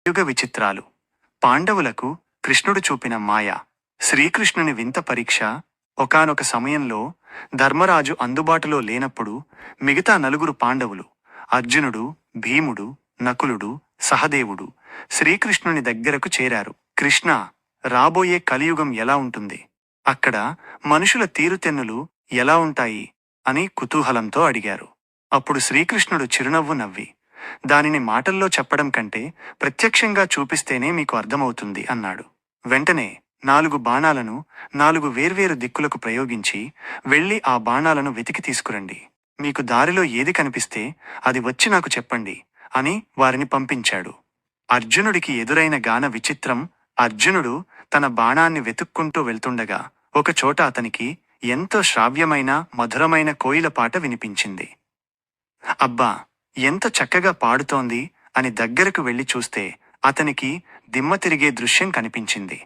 యుగ విచిత్రాలు. పాండవులకు కృష్ణుడు చూపిన మాయ. శ్రీకృష్ణుని వింత పరీక్ష. ఒకానొక సమయంలో ధర్మరాజు అందుబాటులో లేనప్పుడు మిగతా నలుగురు పాండవులు అర్జునుడు, భీముడు, నకులుడు, సహదేవుడు శ్రీకృష్ణుని దగ్గరకు చేరారు. కృష్ణ, రాబోయే కలియుగం ఎలా ఉంటుంది? అక్కడ మనుషుల తీరుతెన్నులు ఎలా ఉంటాయి అని కుతూహలంతో అడిగారు. అప్పుడు శ్రీకృష్ణుడు చిరునవ్వు నవ్వి, దానిని మాటల్లో చెప్పడం కంటే ప్రత్యక్షంగా చూపిస్తేనే మీకు అర్థమవుతుంది అన్నాడు. వెంటనే 4 బాణాలను 4 వేర్వేరు దిక్కులకు ప్రయోగించి వెళ్ళి ఆ బాణాలను వెతికి తీసుకురండి. మీకు దారిలో ఏది కనిపిస్తే అది వచ్చి నాకు చెప్పండి అని వారిని పంపించాడు. అర్జునుడికి ఎదురైన గాన విచిత్రం. అర్జునుడు తన బాణాన్ని వెతుక్కుంటూ వెళ్తుండగా ఒకచోట అతనికి ఎంతో శ్రావ్యమైన మధురమైన కోయిల పాట వినిపించింది. అబ్బా, ఎంత చక్కగా పాడుతోంది అని దగ్గరకు వెళ్లి చూస్తే అతనికి దిమ్మ తిరిగే దృశ్యం కనిపించింది.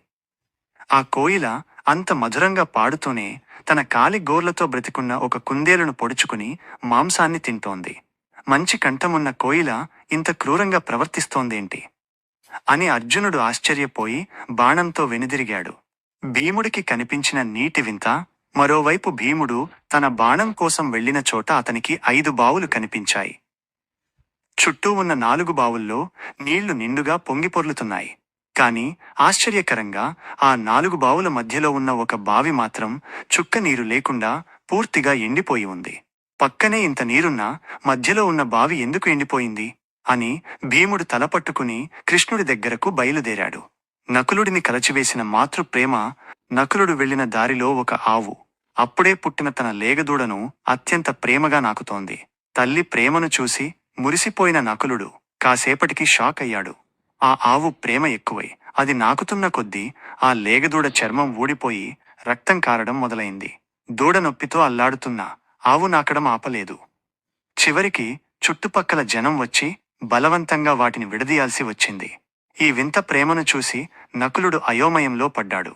ఆ కోయిల అంత మధురంగా పాడుతూనే తన కాలి గోర్లతో బ్రతికున్న ఒక కుందేలును పొడుచుకుని మాంసాన్ని తింటోంది. మంచి కంఠమున్న కోయిల ఇంత క్రూరంగా ప్రవర్తిస్తోందేంటి అని అర్జునుడు ఆశ్చర్యపోయి బాణంతో వెనుదిరిగాడు. భీముడికి కనిపించిన నీటి వింత. మరోవైపు భీముడు తన బాణం కోసం వెళ్లిన చోట అతనికి 5 బావులు కనిపించాయి. చుట్టూ ఉన్న 4 బావుల్లో నీళ్లు నిండుగా పొంగిపొర్లుతున్నాయి. కాని ఆశ్చర్యకరంగా ఆ 4 బావుల మధ్యలో ఉన్న ఒక బావి మాత్రం చుక్క నీరు లేకుండా పూర్తిగా ఎండిపోయి ఉంది. పక్కనే ఇంత నీరున్నా మధ్యలో ఉన్న బావి ఎందుకు ఎండిపోయింది అని భీముడు తలపట్టుకుని కృష్ణుడి దగ్గరకు బయలుదేరాడు. నకులుడిని కలచివేసిన మాతృప్రేమ. నకులుడు వెళ్లిన దారిలో ఒక ఆవు అప్పుడే పుట్టిన తన లేగదూడను అత్యంత ప్రేమగా నాకుతోంది. తల్లి ప్రేమను చూసి మురిసిపోయిన నకులుడు కాసేపటికి షాక్ అయ్యాడు. ఆ ఆవు ప్రేమ ఎక్కువై అది నాకుతున్న కొద్దీ ఆ లేగదూడ చర్మం ఊడిపోయి రక్తం కారడం మొదలైంది. దూడ నొప్పితో అల్లాడుతున్నా ఆవు నాకడం ఆపలేదు. చివరికి చుట్టుపక్కల జనం వచ్చి బలవంతంగా వాటిని విడదీయాల్సి వచ్చింది. ఈ వింత ప్రేమను చూసి నకులుడు అయోమయంలో పడ్డాడు.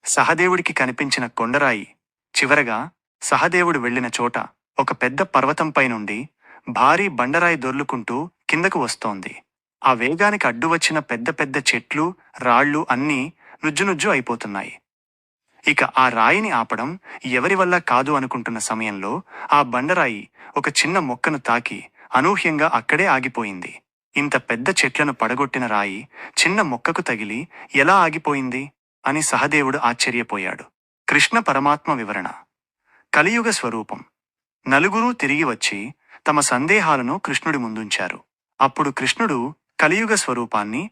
సహదేవుడికి కనిపించిన కొండరాయి. చివరగా సహదేవుడు వెళ్లిన చోట ఒక పెద్ద పర్వతంపై నుండి భారీ బండరాయి దొర్లుకుంటూ కిందకు వస్తోంది. ఆ వేగానికి అడ్డు వచ్చిన పెద్ద పెద్ద చెట్లు, రాళ్లు అన్నీ నుజ్జునుజ్జు అయిపోతున్నాయి. ఇక ఆ రాయిని ఆపడం ఎవరి వల్ల కాదు అనుకుంటున్న సమయంలో ఆ బండరాయి ఒక చిన్న మొక్కను తాకి అనూహ్యంగా అక్కడే ఆగిపోయింది. ఇంత పెద్ద చెట్లను పడగొట్టిన రాయి చిన్న మొక్కకు తగిలి ఎలా ఆగిపోయింది అని సహదేవుడు ఆశ్చర్యపోయాడు. కృష్ణ పరమాత్మ వివరణ. కలియుగ స్వరూపం. నలుగురూ తిరిగి వచ్చి తమ సందేహాలను కృష్ణుడి ముందుంచారు. అప్పుడు కృష్ణుడు కలియుగ స్వరూపాన్ని